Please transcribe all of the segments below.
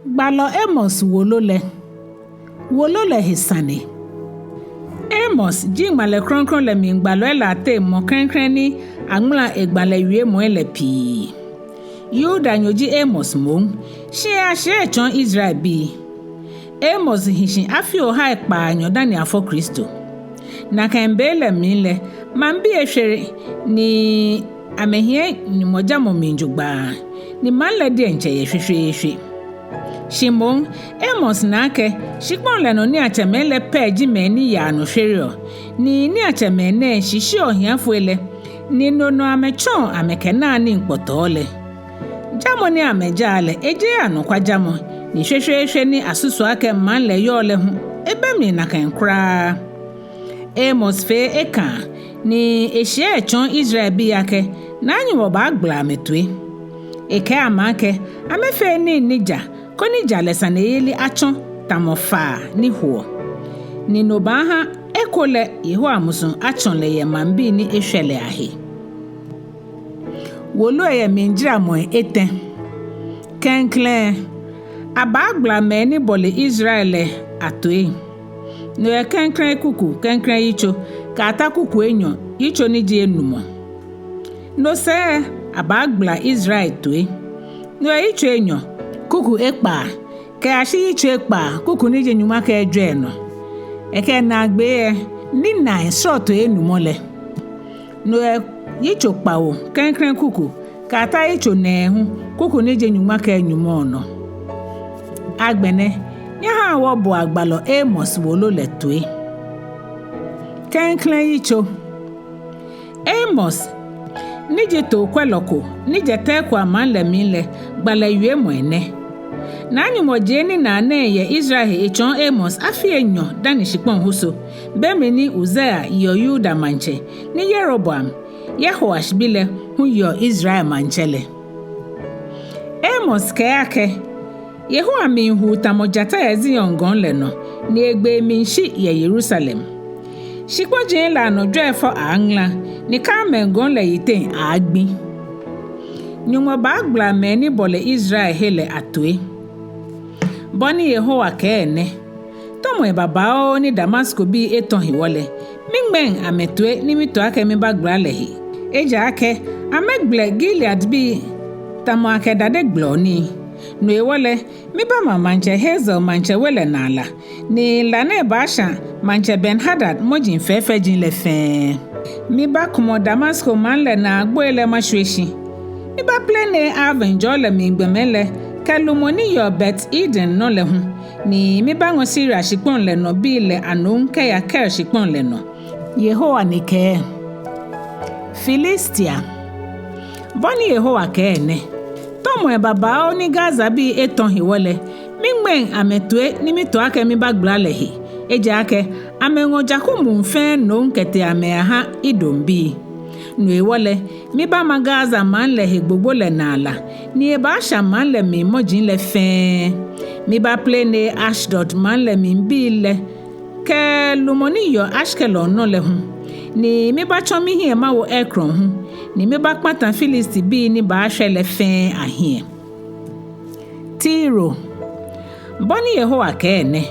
Gbalo Amos Wolo le Sane. Amos jingmale kronkron le mingbalo la te mo krenkren ni angmla egbale wie mo le pi. Yuda nyoji Amos mong she chon Israel bi. Amos hishin afio ha Ekpaa dani afọ Kristo. Na kembele minle mambi ehwere ni amehie ni moja mo minjugba. Ni manle di enche yehwehwe. Shimon Amos nake shikpon le no ni achemele peji meni ya no hwerio ni achemene shishi ohiafuele ni no amechon amekena ni nkpotole jamo ni amejale eje anokwa jamo ni hwehwehwe ni asusu ake manle yole hu ebemi na kankra Amos fe eka ni ehie echon Israel bi yake na anyu ba agbla metwe eke amake amefe ni nija koni jale saneyeli achon tamofa ni huo ni nobaha ekole yeho amusun achon le ye mambi ni ehwele ahe Wolo ye minjira mo eten Klɛŋklɛŋ abagbla me ni bole Israel atoe no ye Klɛŋklɛŋ kuku Klɛŋklɛŋ Yitso ka ata kuku Enyɔ Yitso ni je Enumɔ no se abagbla Israel toe no ye Yitso Enyɔ kuku Ekpaa ke ashi Yitso Ekpaa kuku ni je nyuma ke Ejwɛ no eke na gbe ni na short Enumɔ le no Yitso Kpawo Klɛŋklɛŋ kuku ka ata Yitso Nɛɛhu kuku ni je nyuma ke Enumɔ no agbene nya ha wo bo agbalo Amos Wolo le toe Klɛŋklɛŋ Yitso Amos ni je to kweloko ni je te kwa man le min le gbala yue mo ene na anyumo je ni na ye Israel echon Amos afi Enyɔ dani shikpon huso bemi ni Uzziah yo Yuda manche ni Yeroboam Yehoash bile hu yo Israel manchele Amos keake Yehoa min hu tamojata ya Zion gon le no ni egbe min shi ye Jerusalem shikpo je la no dwefo angla ni kamen gon le yiten agbi nyumo ba agbla me ni bole Israel hele atoe boni Yehoa keene tomo baba o ni Damasco bi eton hiwole mingben ametoe ni mito ake mi bagbla lehi eja ake amegle Gilead bi tamo ake dade gloni no ewole mi ba manche Hazel manche wele nala ni lane basha manche Ben Hadad mojin fefe jin le fe mi ba kumo Damasco manle na agboele mashweshi mi ba plene avenjo le mi gbemele kalumoni yo Bet Eden no le hu ni mi ba ngo Syria shikpon le no bi le anon ke ya ker shikpon le no Yehoa ni ke Philistia boni Yehoa ke ne tomo baba o ni Gaza bi eton hiwole mingben ametoe ni mito ake mi bagbla lehi eje ake amengo jakumu mfe no nkete ameha idombi no ewole mi ba magaza man lehi gbogbo le nala ni eba asha man le mi mojin le fe mi ba plene Ashdod man le mi bi le ke lumoni yo Ashkelon no le hu ni mi ba chomi hi ma wo Ekron hu ni mi ba patan Filisti bi ni ba ahwe le fe ahie Tiro boni Yehoa keene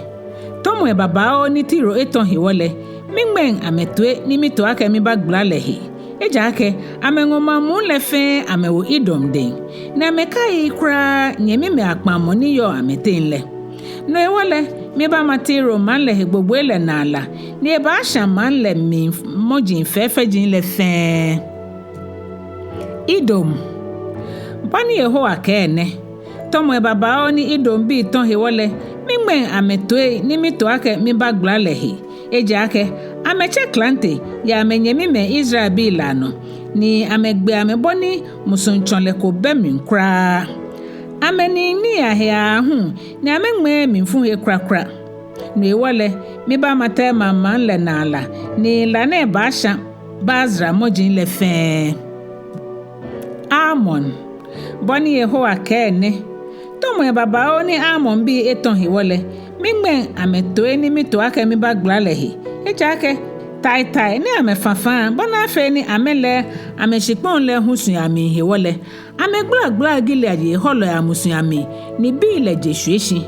tomo baba o ni Tiro eton hiwole mingben ametoe ni mito ake mi bagbla lehi eja ake amengoma mu le fe amewo Idom den na mekai kra nyemi me akpamo ni yo ameten le no ewole mi ba Tiro man lehi gbogbo ele nala ni e ba asha man le mi mojin fefe jin le fe Idom bani Yehoa keene tomo baba o ni Idom bi ton hiwole mingben ametoe ni mito ake mi bagbla lehi eje ake ameche klante ya amenyemi me Israel bi lano ni amegbe ameboni musunchon le ko bemi nkra ameni ni ahia hu ni amengme mi fun he krakra no ewole mi ba mate mama le nala ni la ne basha bazra mojin le fe Amon boni Yehoa keene tomo baba o ni Amon bi eton hiwole mingben ametoe ni mito ake mi bagbla lehi eja ake tai ne amefafa bona fe ni amele ameshikpon le husuami hewole amegblagbla gileaje holo amusuami ni bi le jeshueshi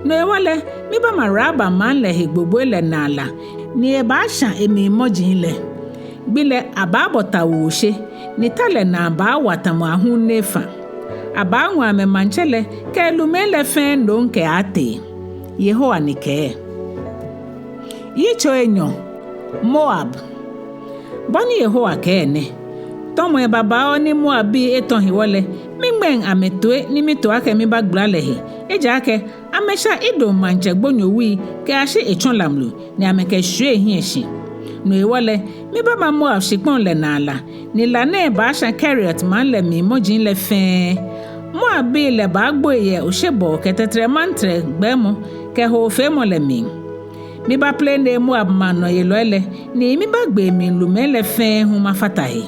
no ewole mi ba maraba man le hegbogbo le nala ni e ba sha emi mojin le bile ababota woshe ni tale na ba watamu ahun nefa aba nwa me manchele ke lumele fe ndo nke ate Yehowa nike Yitso Enyɔ Moab boni Yehowa kene tomo e baba oni Moabi eton hiwole mingben ametoe ni mitoa ke mi bagbla lehi eja ke amesha ido manche gbonyowi ke ashe echon lamlu ni ameke hwe hieshi no ewole mi baba Moab shikpon le nala ni lane ba sha Keriot man le mi mojin le fe Moabi le bagbo ye oshebo ke tetre mantre gbemo ke ho fe mo le mi mi ba plende Moab man no yeloele ni mi ba gbe mi lumele fe hu mafatahi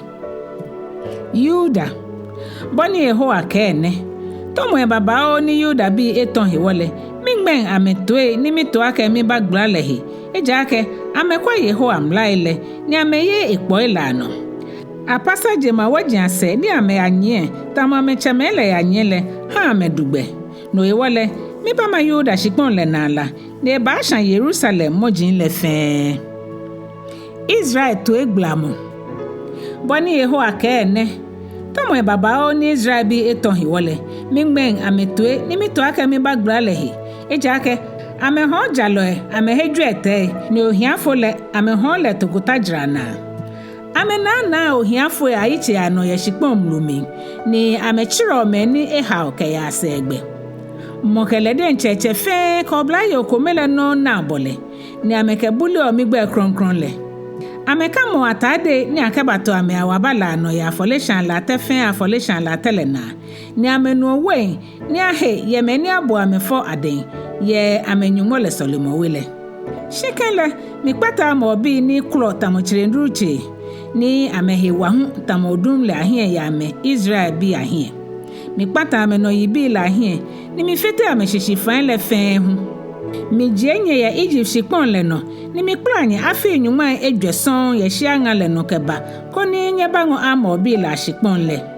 Yuda boni Yehowa kene tomo e baba o ni Yuda bi eton hiwole mingben ametoe ni mitoa ke mi ba gbla lehi eja ke amekwa Yehowa mlaile ni ameye ekpo ilano apasa jema wajin ase ni ame anye tama mechemele anyele ha amedugbe no ewole mi ba ma Yuda shikpon le nala ne ba shan Jerusalem mojin le fe Israel to egblamo boni Yehowa kene tomo e baba o ni Israel bi eton hiwole mingben ametoe ni mitoa ke mi ba gbla lehi eja ke ame ho jaloe ame Ejwɛ Etɛ ni ohiafo le ame ho le tokutajrana ame na ohiafo aiche ano ye shikpon mlumi ni ame chiro me ni eha ke ya segbe mokele de ncheche fe ko bla yo komele no na bole ni ame ke buli o mi gbe kronkron le ame ka mo atade ni akabato ame awabala no ya folishan la tefen afolishan la telena ni ame no we ni ahe ye me ni abo ame fo aden ye amenyumo le solimo wele shikele mi pata mo bi ni klo tamochire nduruche ni amehewa hu tamodum le ahie ya ame Israel bi ahie mi pata ame no yibi la ahie ni mi fete ame shishifan le fen hu mi jenye ya Egypt shikpon le no ni mi planye afi nyuma Ejwɛ son ye shianga le no keba ko ni nye bango amo bi la shikpon le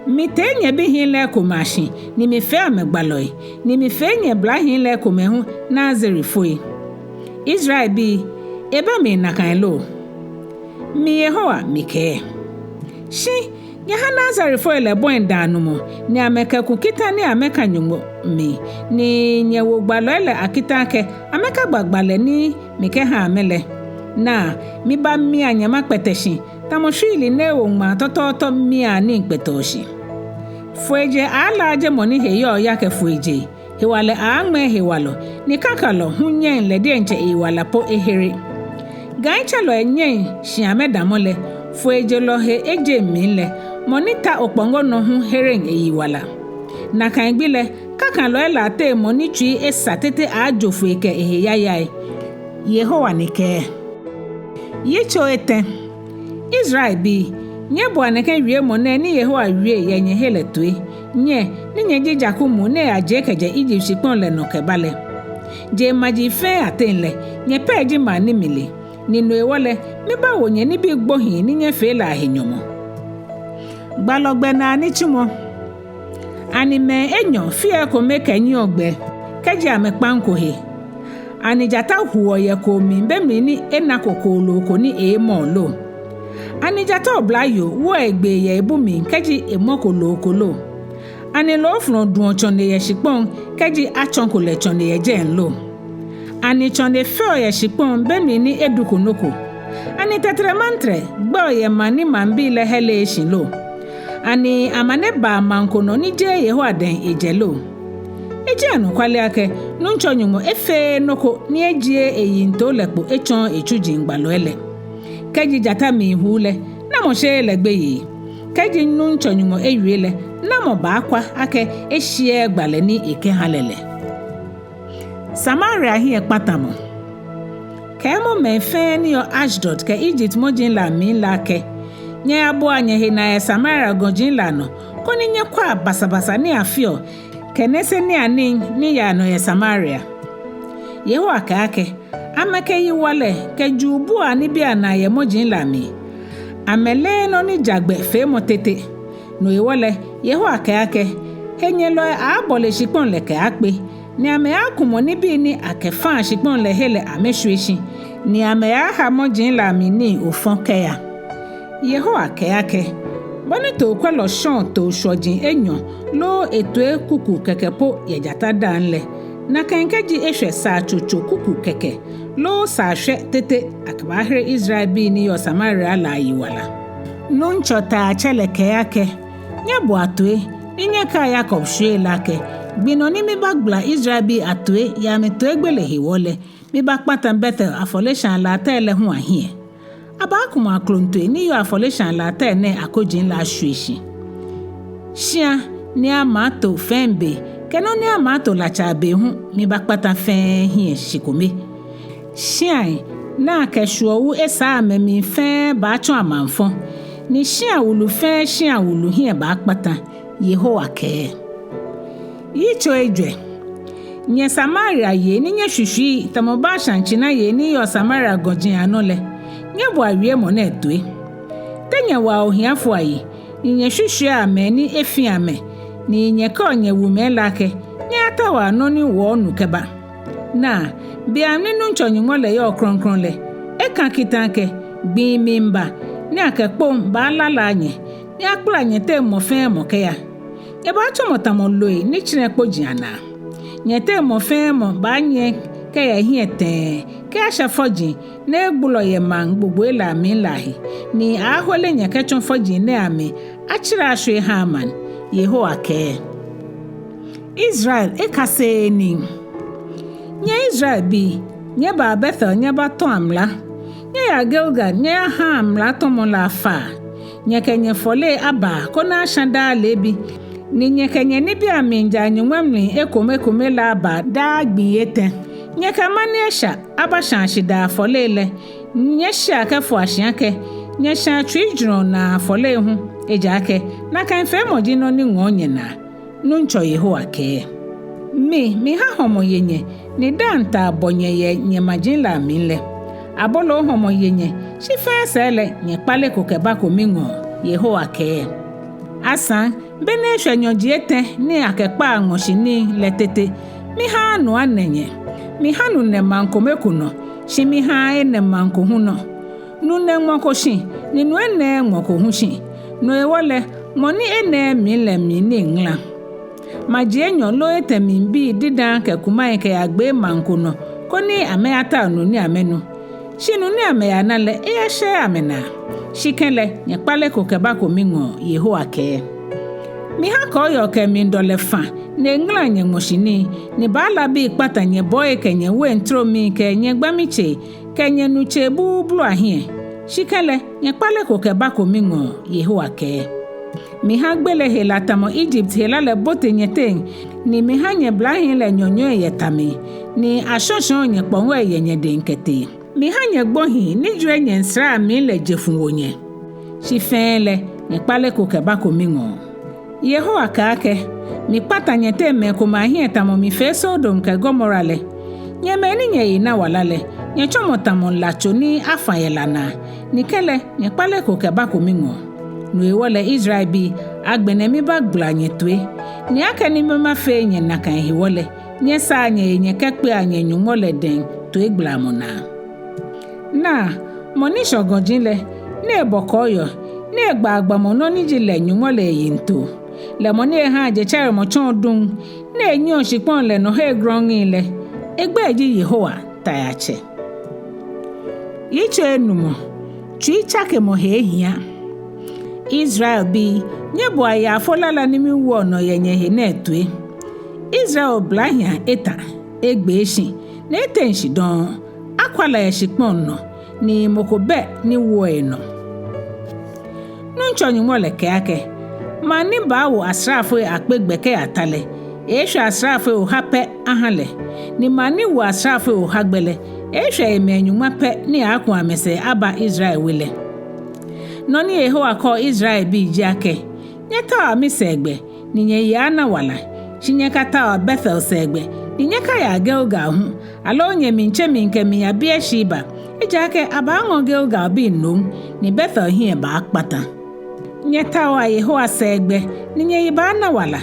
mi tenye bi hin le kumashi ni mi fe amegbaloy ni mi fe nye bla hin le kumehu nazeri foi Israel bi ebe mi nakan lo mi Yehowa mi ke shi nye ha nazeri foi le boen danumo ni ameka kukita ni ameka nyungo mi ni nye wo gbaloy le akita ke ameka gbagbale ni mi ke ha amele na mi ba mi anyama kpeteshi tamoshili ne wo ma tototo mi ani kpetoshi Fueje ala je moni heyo yake fueje hewale aangme hewalo ni kakalo hunyen le dienche iwala po ehere gancha lo enyen shiame damole fueje lo he eje minle monita okpongo no hu hereng iwala na kan gbile kakalo ela te moni twi esatete ajo fueke eheyayai Yehowa nike Yitso Etɛ Israel bi nye bwana ke wie mo na ni Yehowa wie ye nye heletue nye ni nye jijakumu ne aje keje Egypt shikpon le no kebale je maji fe atenle nye peji ma ni mile ni no ewole mi ba wo nye ni bi gbohin ni nye fe la ahenyomo gbalogbe na ni chumo ani me Enyɔ fie ko meke nyi ogbe keje amekpanko he ani jata huo ye ko mi be mi ni enakokolo ko ni emo lo ani jata oblayo wo egbe ye ebumi keji emokolo okolo ani lo fun dun ochon ye shipon keji achonko le chon ye je nlo ani chon de fe ye shipon be mi ni edukonoko ani tetremantre gbo ye mani mambi le hele shilo ani amane ba mankono ni je Yehowa den ejelo eji anu kwale ake nuncho nyumo efe noko ni ejie eyinto lekpo echon echuji ngbalo ele keji jata mi hule na mo she legbe yi keji nuncho nyumo ewiele na mo ba akwa ake eshie gbale ni eke halele Samaria hi ekpatamo kemo mefe ni yo Ashdod ke Egypt mojin la min la ke nye abo anye he na Samaria gojin la no koni nye kwa basabasa ni afio kenese ni anin ni ya no Samaria Yehowa ka ake ameke yi wale ke jubu ani bia na ye mojin lami amele no ni jagbe fe motete no ye wale yeho akake henye lo abole shipon le ke akpe ni ame akumo ni bi ni akefa shipon le hele amehweshi ni ame aha mojin lami ni ofon keya yeho akake bani to kwelo shon to shojin Enyɔ lo etue kuku kekepo yejata danle na kenkeji ehwe sa chocho kuku keke lo sa hwe tete akbahre Israel bi ni yo Samaria la yiwala no nchota cheleke yake nyebo atue inye ka Yakob hwe lake gbino ni mi bagbla Israel bi atue ya me to egbele hiwole mi bakpata Bethel afoleshan la tele hu ahie abakuma aklonto ni yo afoleshan la tene akojin la hweshi shia ni amato fembe keno ni amato la chabe hu mi bakpata fe hie shikome shia na keshuo esa amemi fe ba cho amanfo ni shia wulu fe shia wulu hie bakpata Yehowa ke Yitso Ejwɛ nye Samaria ye ni nye hwehwi tamoba shanchina ye ni yo Samaria gojin anole nye bo awie mo na etue tenya wa ohiafo ayi ni nye hwehwi ame ni efi ame ni nye ka onye wume lake nye atawa no ni wo nu keba na bia ni nu nchonyi le yo kronkron le eka kitanke gbi mimba ni akekpom ba lala nye ni akpla nye te mo fe mo ke ya e ba chomota mo loi ni chire kpojiana nye te mo fe mo ba nye ke ya hiete ke ashafoji na egbulo ye man gbogbo ela mi lahi ni ahwole nye ke chonfoji ne ame achira ahwoi Haman Yehowa ke Israel ekase ni nye Israel bi nye ba Bethel nye ba to amla nye ya Gilgal nye ha amla to mo la fa nye kenye fole aba kona shanda lebi ni nye kenye ni bi aminja nyumwamni ekome la ba da gbiyete nye kamani esha aba shanshida fole le nye sha ke fo ashiake nye sha twijro na fole hu ejake na kan fe moji no ni ngonye na nuncho Yehowa ke mi ha homo yenye ni danta bonye ye nye majinla minle abolo homo yenye shi fe sele nye pale ko keba ko mingo Yehowa ke asan bene hwenyoji ete ni akekpa ngoshini letete mi ha no anenye mi ha nu ne manko mekuno shi mi ha ene manko huno nu ne nwoko shi ni nu ene nwoko hu shi no ewole moni ene mi le mi ni ngla maji Enyɔ lo ete mi bi didan ke kuma ke agbe manko no koni ame ata nu ni amenu shi nu ni ame ya na le e she amena shi kenle nye pale ko keba ko mingo Yehowa ke mi ha ko yo ke mi ndole fa ne ngla nye moshini ni bala bi kpata nye boy ke nye we ntro mi ke nye gbamiche ke nye nuche bublu ahie shikele nye pale ko keba ko mingo Yehowa ke mi ha gbele helata mo Egypt helale bote nye ten ni mi ha nye blahin le nyonyo yetami ni ashosho nye ponwe yenye de nkete mi ha nye gbohi ni jwe nye nsra mi le jefunwonye shifele nye pale ko keba ko mingo Yehowa kake mi pata nye teme kuma hie tamo mi fe Sodom ke Gomora le nye meni nye ina walale nye chomo tamo lacho ni afayelana ni kele nye pale ko keba ko mingo nu ewole Israel bi agbene mi bagbla nye tue ni aka ni mema fe nye naka hiwole nye sa nye kekpe anye nyumole den to egbla mona na moni shogonjile ne bokoyo ne gba agbamono ni jile nyumole yinto le moni ha je chere mo chon dun na enyi oshipon le no he grong ile egbe ji Yehowa tayache Yitso Enumɔ twi chake mo he hia Israel bi nyebo aya afolala ni mi wo no yenye he na etue Israel blahia eta egbe eshi na etenshi don akwala ya shipon no ni mokobe ni wo eno nunchonyi mole ke ake mani bawo asrafo akpegbeke atale esho asrafo o hape ahale ni mani wo asrafo o hagbele esho emenyuma pe ni akwa amese aba Israel wile noni Yehowa ko Israel bi jiake nyeta amisegbe ni nye yana wala chinyeka ta Bethel segbe ni nyeka ya Gilgal hu alo nye minche minke mi abia shiba ejake abango Gilgal bi nung ni Bethel hie ba akpata nye tawa Yehowa segbe ni nye iba na wala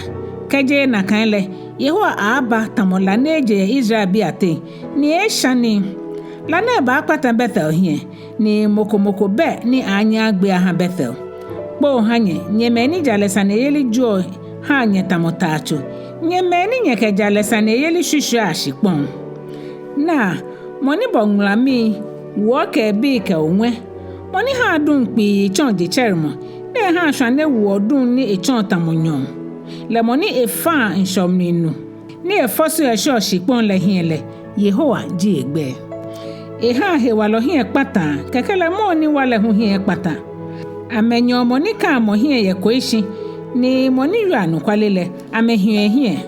keje na kanle Yehowa aba tamola neje Israel bi ate ni eshani la na ba akpata Bethel hie ni mokomoko be ni anya agbe aha Bethel bo hanye nye meni jalesa ne yeli jo ha nye tamotacho nye meni nye ke jalesa ne yeli shushu ashikpon na moni bongla mi wo ke bi ke onwe moni ha dun pi chon je chermo ne ha hwane wo dun ni echon tamonyon le moni efa nshomni nu ni efosu esho shikpon le hiele Yehowa ji egbe ha he walo hie pata kekele mo ni wale hu hie pata amenyo moni ka mo hie ye koishi ni moni yu anu kwalele amehie hie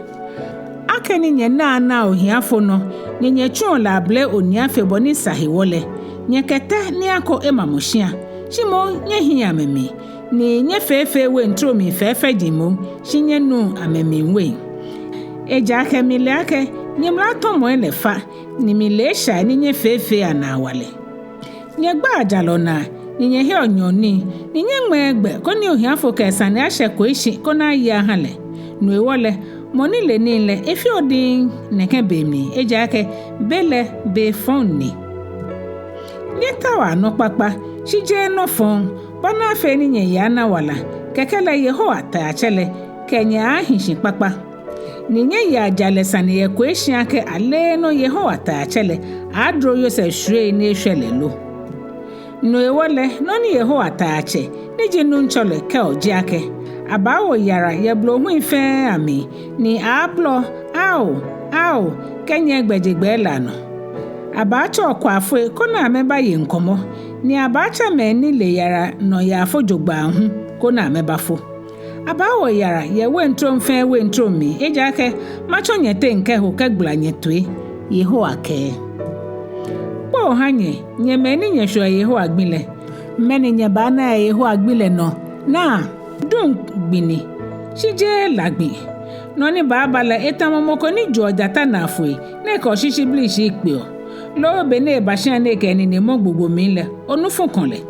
akeni nye na ohiafo no ni nye chuon la ble oniafe boni sahiwole nye kete ni ako emamoshia shimo nye hie amemi ni nye fefe we ntromi fefe jimo shinye nu amemi we eja ake mile ake nye mlato mo elefa ni milesha ni nye fefe anawale nye gba ajalo na ni nye he onyoni ni nye ngmegbe koni ohiafo ke Sane ashe koishi kona ya hale nu ewole moni le nile efi odin neke bemi ejake bele be fonni nye tawa no papa shije no fon bana fe ni nye ya na wala kekele Yehowa ta achele kenya ahinshi papa ni nye ya jale Sane ye koishi ake ale no Yehowa ta achele adro yose shre ni eshele lo no ewole no ni Yehowa ta ache ni jinu nchole ke ojiake abawo yara ye blo hu ife ami ni aplo au kenye gbejegbe lano abacho kwafo kona ameba yi nkomo ni abacha me ni le yara no ya afojogba hu kona amebafo abawo yara ye wentro mfe wentro mi ejake macho nyete nke hu kegbla nyetwe Yehowa ke po hanye nye meni nye sho Yehowa gbile meni nye bana Yehowa gbile no na dun gbini shije lagbi no ni babala etamomoko ni jojata na Ahwoi ne ko shishi blishi ipe o lo be ne ba shan ne ke ni mo gbogbo mi le onufun kanle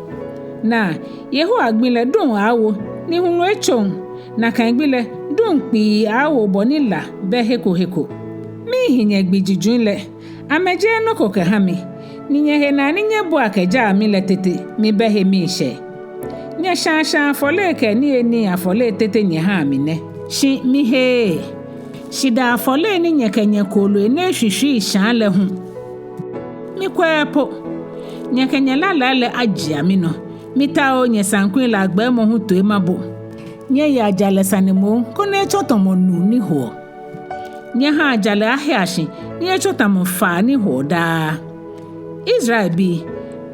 na Yehowa gbile dun awo ni hunu echon na kan gbile dun pi awo bonila be heko mi hinye gbijijun le ameje no ko ke hami ni nye he na ni nye bo akeja mi le tete mi be he mi she nye shanshan afole ke ni eni afole tete nye ha amine shi mi he shida afole ni nye kenye kolo ene hwihwi shan le hu mi kwepo nye kenye lalale aji amino mi ta o nye sankun la gbe mo hu to e mabo nye ya jale Sane mo ko ne chotomo nu ni ho nye ha jale ahiashi nye chotomo fa ni ho da Israel bi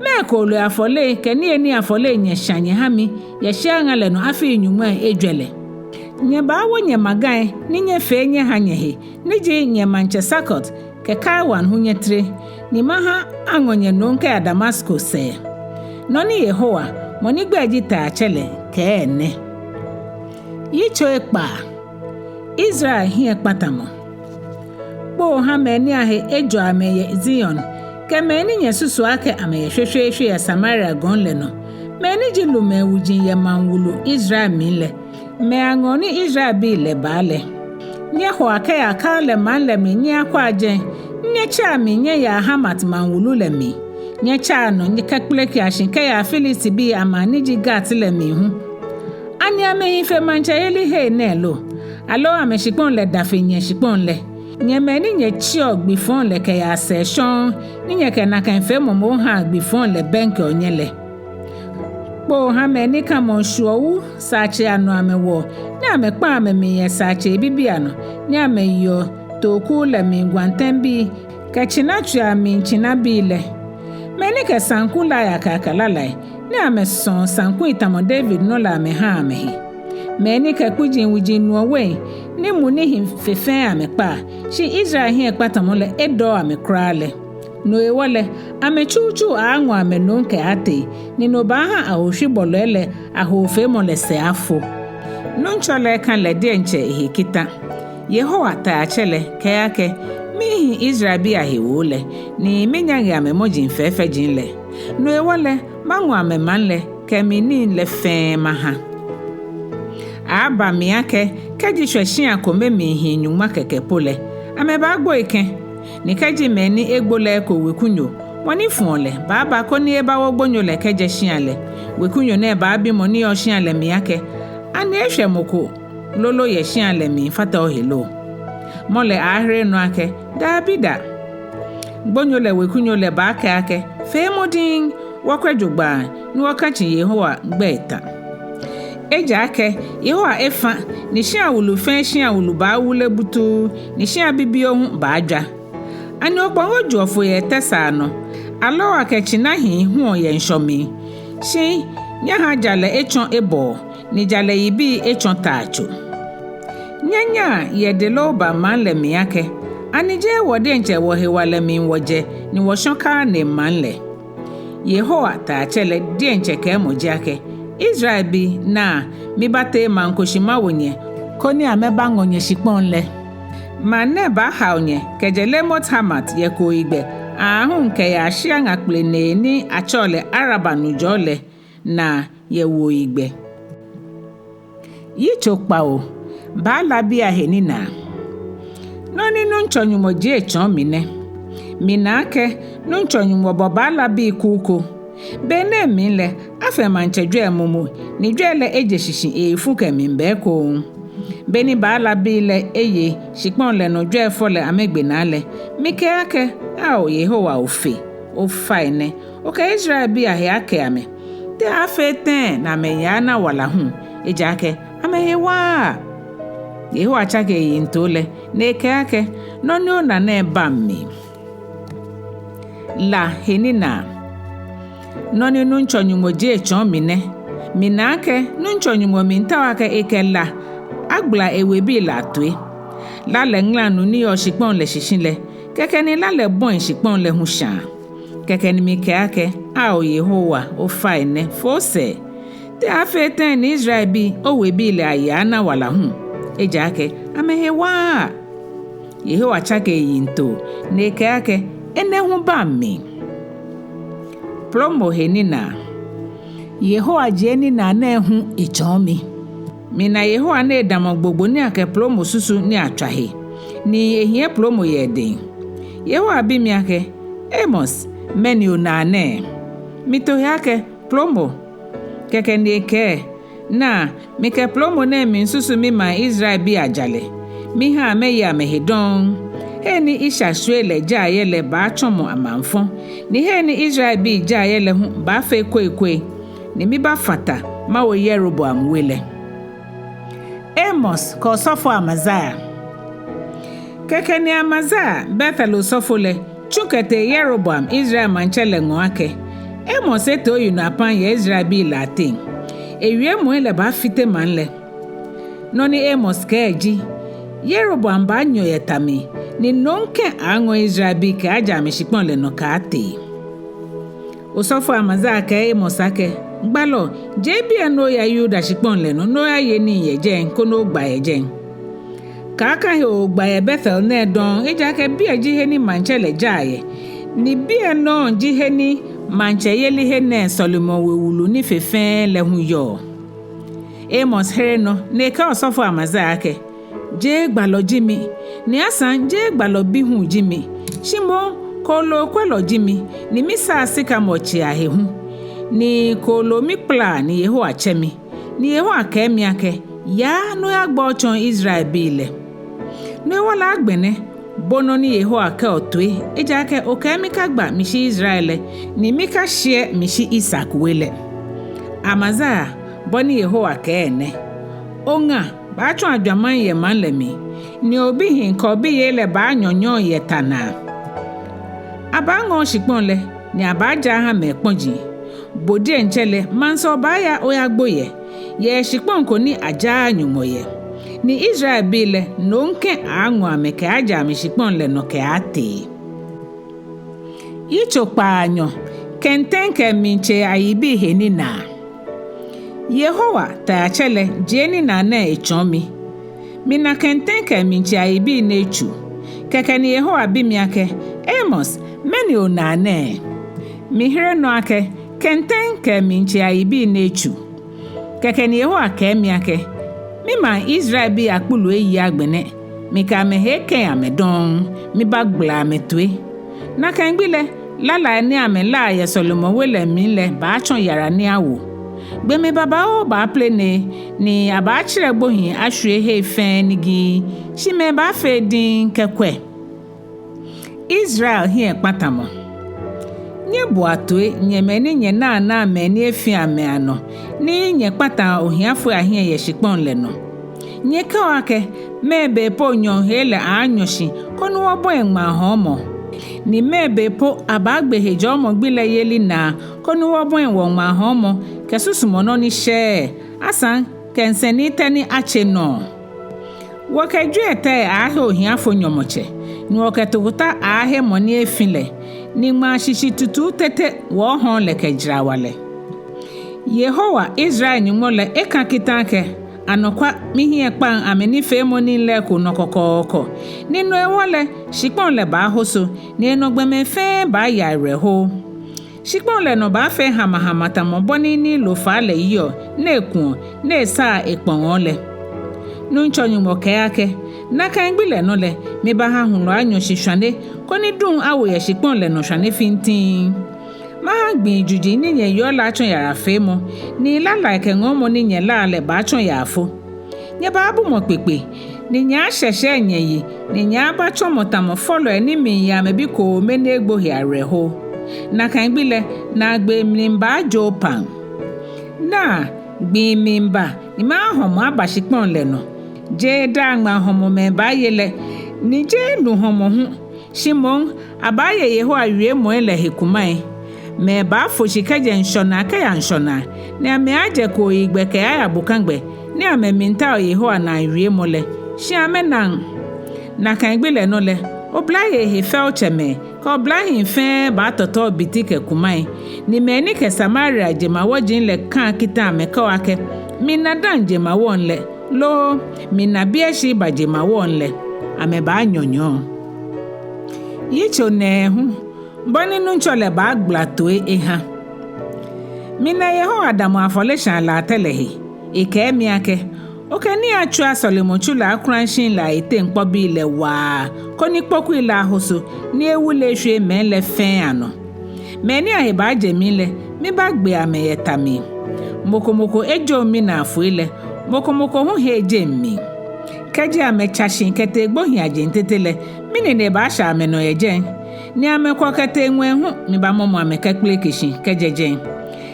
mekolo afole keni eni afole nye shanye hami ye shanga le no afi nyuma ejwele nye bawo nye magan ni nye fe nye hanyehe ni je nye Manchesakot ke kaiwan hunye tre ni maha angonye nonke ya Damasco se no ni Yehowa moni gbeji ta achele ke ene Yitso Ekpaa Israel hie patamo bo ha meni ahe ejo ameye Zion kemeni nye susu ake ameye hwehwehwe ya Samaria gonle no meni jilu mewujin ye manwulu Israel mile me angoni Israel bi le bale nye ho ake ya kale manle mi nye akwa ajen nye cha mi nye ya Hamat manwulu le mi nye cha no nye kakpleki ashinke ya Filisti bi amani ji gat le mi hu ani ame ife mancha yeli he nelo alo ame shipon le dafe nye shipon le nye meni nye chio gbifon le ke ya seshon ni nye ke na kan fe momo ha gbifon le benke onyele po ha meni ka mon shuowu sache anu amewo ni ame pa ame mi ye sache bibi ano ni ame yo toku le mi gwantembi ke chinatu ami chinabi le meni ke sanku la ya kakalalai ni ame son sanku itamo David no la ame ha ame hi meni ke kujin wujin nuwe ni muni fefe ame pa shi Israel hi ekpatamo le edo ame krale no ewole ame chuchu anwo ame nonke ate ni no ba ha ahohwi bolele ahofe mo le se afo nunchole kan le de nche ehikita Yehowa ta achele ke yake mihi Israel bi ahewole ni minyange amemojin fefe jinle no ewole manwa amemanle kemini le fema ha aba miake kaji hwehye akome mihi nyuma keke pole ameba agbo ike ni kaji meni egbole ko wekunyo woni funole baba ko ni eba wogbonyo le keje hyiale wekunyo na eba bi mo ni o hyiale miake ani ehwemoko lolo ye hyiale mi fata ohelo mole ahre no ake dabida gbonyo le wekunyo le ba ake femodin wakwadjogba ni wakachi Yehowa gbeta eja ake Yehowa efa ni hia wulu fe hia wulu ba wule butu ni hia bibio hu ba adwa ani okpongo juofo ye tesa no alo akechi na hi hu ye nshomi shi nya ha jale echon ebo ni jale yibi echon tacho nyanya ye de loba manle miake ani je wode nche wo hewale min woje ni wo shonka ne manle Yehowa taachele die nche ke mojiake Israel bi na mibate mankoshima wonye koni ameba ngonye shikponle mane ba haunye kejele mothamat ye ko igbe ahun nke ya shia ngakple ni achole arabanu jole na ye wo igbe Yitso Kpawo ba labi ahenina noni nunchonyumo je echon mine minake nunchonyumo ba labi kuku bene minle afemanchejwe mumu ni jwele eje shishi efu kemimbe ko beni ba labi le eye shikponle no jwe fole amegbenale mikeake ao Yehowa ofaine oka Israel bi ahiake ame te afeten na meyana wala hu ejake amehewa Yehowa chake yintole neke ake nonyo na neba mi la henina noni nunchonyumo je echon mine minake nunchonyumo mintawake eke la agbla ewebi la tue la le nglanu ni oshipon le shishinle keke ni la le bon shipon le husha keke ni mike ake ao Yehowa ofaine fose te afeten ni Israel bi owebi le ayana wala hu ejake amehewa Yehowa chake yinto neke ake enehu ba mi plomo henina Yehowa jeni na Nɛɛhu ichomi mina Yehowa na edamo gbogbo ni ake plomo susu ni atwahe ni ehie plomo yeden Yehowa bi mi ake Amos meni onane mito yake plomo keke ni eke na mike plomo na mi susu mi ma Israel bi ajale mi ha me ya mehedon heni isha shwele jayele ba chomo amanfo ni heni Israel bi jayele hu ba fe kwekwe ni mi ba fata ma wo Yeroboam wele Amos ko sofo Amazia keke ni Amazia Bethel sofole chukete Yeroboam Israel manchele ngoake Amos eto yunu apan ye Israel bi latin ewie mo ele ba fite manle noni Amos keji Yeroboam ba nyo yetami ni nonke ango Israel bi ke aja meshipon le no kate osofo Amazia ke Amos ake gbalo jebi eno ya Yuda shipon le no ya ye ni yeje kono gba yeje kaka he o gba ye Bethel na don eja ke bi eji he ni manchele jaye ni bi eno ji he ni manche yeli he ne Solomon wewulu ni fefen le hu yo Amos here no ne ka osofo Amazia ake je gbalo jimi ni asan je gbalo bi hu jimi shimo kolo kwelo jimi ni misa sika mochi ahehu ni kolo mikpla ni Yehowa chemi ni Yehowa kemi ake ya no ya gbo chon Israel bile ne wala agbene bono ni Yehowa ke otwe eja ke okemi ka gba mishi Israel ni mika shie mishi Isaac wele Amazia boni Yehowa ke ene onga ba chon adwaman ye manlemi ni obi hin ko bi yele ba nyonyo yetana abango shikponle ni abaja ha meponji bodi enchele manso ba ya oyagboye ye shikponko ni aja nyumoye ni Israel bile nonke anwo ameke aja mi shikponle no ke ate Yitso Kpaanyɔ kentenke minche ayibi henina Yehowa taachele jeni na echon mi mina kentenke minche ayibi nechu kekeni Yehowa bimiake Amos meni onane mihre no ake kenten ke minchi aibi nechu kekeni Yehowa ke miake mima Israel bi akpulu eyi agbene mika me heke amedon mi bagbla metwe na kangbile lala ni amela ye Solomon wele minle ba chon yara ni awo gbe me baba o ba plene ni aba chire gbohin ahwe he fen nigi shi me ba fe din kekwe Israel hi ekpatamo nye boatwe nye meni nye na meni efi ame ano ni nye kpata ohiafo ahie ye shikpon le no nye kawake mebe po nyon hele anyoshi konu obo enma homo ni mebe po abagbe hejo mo gbile yeli na konu obo enwo ma homo kesusumo no ni she asan kenseni tani ache no woke Ejwɛ Etɛ ahe ohiafo nyomoche ni woketuta ahe moni efile ni ma shishi tutu tete wo hon le kejira wale Yehowa Israel ni mole eka kitanke anokwa mihi Ekpaa ameni fe moni le ko nokokoko ninu ewole shikpon le ba hoso ni enogbeme fe ba ya reho shikpon le no ba fe hama tamoboni ni lo fa le yo na ekun na esa ekpon ole nu nchonyu moke ake na kan gbile no le mi ba ha hunu anyo shishwane koni dun awo ye shikpon le no shwane fintin ma gbin juji ni nye yo la chon yara fe mo ni la like ngomo ni nye la le ba chon ya fo nye ba bu mo pepe ni nya hwehwe nye yi ni nya ba chon motamo follow ni mi ya me bi ko me na egbo hi areho na kan gbile na gbe mlimba jopan na gbi mimba ni ma homo abashikpon le no je dangma homo me ba yele ni je nu homo hu Shimon abaye Yehowa wie mo ele hekumai me ba fo shikaje nshona ka ya nshona na me aje ko igbe ka ya bukangbe ni ameminta Yehowa na wie mo le shi amenan na kan gbele no le oblaye he fel cheme ka oblaye fe ba toto bitike kumai ni me ni ke Samaria je ma wojin le kan kita me ka wake mi na danje ma won le lo mi na bia shi ba je ma won le ame ba nyonyo Yitso Nɛɛhu boni nunchole ba gblatwe eha mina Yehowa adamu afolishan la telehi ike miake okeni achua Solomon chula akranshin la ite nkpobi ile wa koni poku ile ahoso ni ewule hwe menle fen ano meni ahiba jemile mi ba gbe ameyetami mokomoko ejo mi na afu ile mokomoko hu heje mi keje amechashin kete egbohin ajentetele mini ne ba sha ameno ejen ni amekwa kete enwe hu mi ba momo amekekple kishin kejejen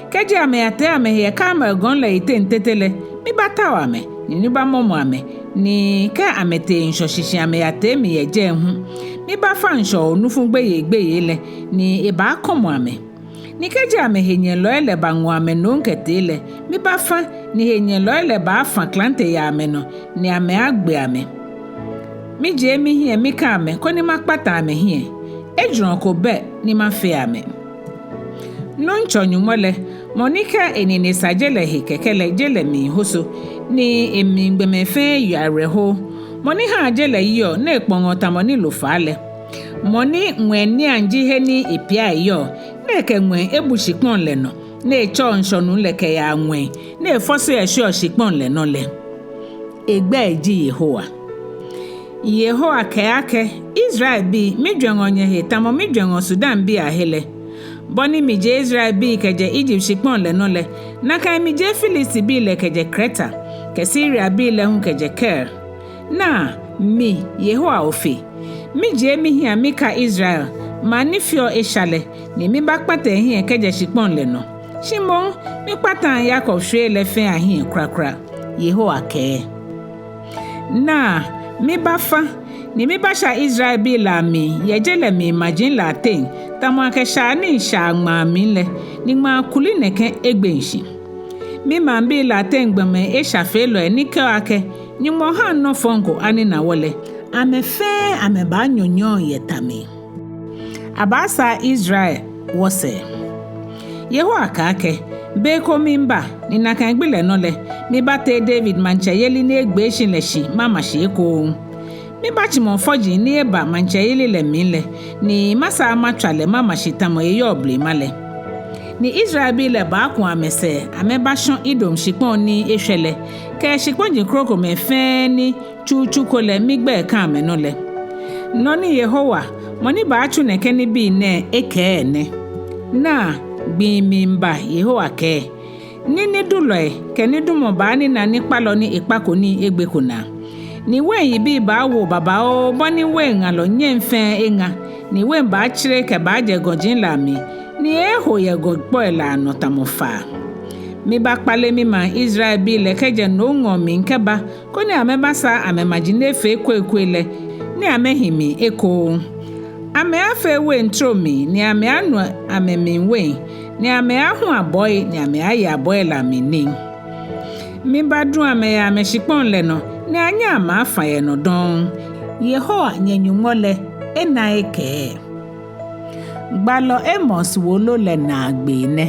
keje ameyate amehye kama gon la ite ntetele mi ba tawa me ni ba momo ame ni ka amete nshoshi ameyate mi ejen hu mi ba fa nsho onufun gbeye le ni e ba komo ame ni keje amehye lo ele ba nwa ame no nketele mi ba fa ni henye lo ele ba fa klante ya ame no ni ame agbe ame mi je mi hie mi ka ame koni makpata ame hie ejron ko be ni ma fe ame no nchonyu mole monika enine sajele he kekele jele mi hoso ni emi gbeme fe yare ho moni ha jele yo na ekpon tamoni lo fale moni nwe ni anji he ni ipia yo na ke nwe ebushikpon le no na echo nshonu leke ya nwe na efoso esho shikpon le no le egbe eji Yehowa keake Israel bi midwengo nye he tamo midwengo Sudan bi ahele boni mije Israel bi keje Egypt shikpon le no le na kai mije Filisti bi le keje Kreta ke Syria bi le hun keje Ker na mi Yehowa ofi mije mi hia mika Israel manifio eshale ni mi bakpate hia keje shikpon le no Shimon mi patan Yakob hwe le fe ahia krakra Yehowa ke na mi bafa ni mi basha Israel bi la mi yejele mi imagine la ten tamo akesha ni sha ma mi le ni ma kuli neke egbenshi mi ma bi la ten gbeme e sha fe lo ni ke ake ni mo ha no fongo ani na wole ame fe ame ba nyonyo yetami abasa Israel wose Yehowa kake be ko mimba ni na kan gbele no le mi bate David mancha yeli ni egbe shin le shi mama shi ko mi bachi mo foji ni eba manche ile le minle ni masa amatwale mama shitamo eyo obli male ni Israel bi le ba kun amese ameba shon idom shipon ni ehwele ke shipon jin kroko me fe ni chuchu kole migbe kan ameno le no ni Yehowa moni ba achu ne keni bi ne eke ne na gbi mi mba Yehowa ke ni duloe keni dumo ba ni na ni palo ni Ekpaa ko ni egbe ko na ni we bi ba wo baba o boni we ngalo nyemfe enga ni we ba chire ke ba je gojin la mi ni eho ye gogbo ela no tamofa mi ba pale mi ma Israel bi le keje no ngo mi nkeba ko ni ameba sa amemagine fe kwele ni amehimi eko ame afe we ntro mi ni ame anu amemi we ni ame ahu aboy ni ame aye aboy la mi ni mi ba dun ame ya me shipon le no ni anya ma afa ye no don Yehowa nyenyumole ena eke gbalo Amos Wolo le na agbe ne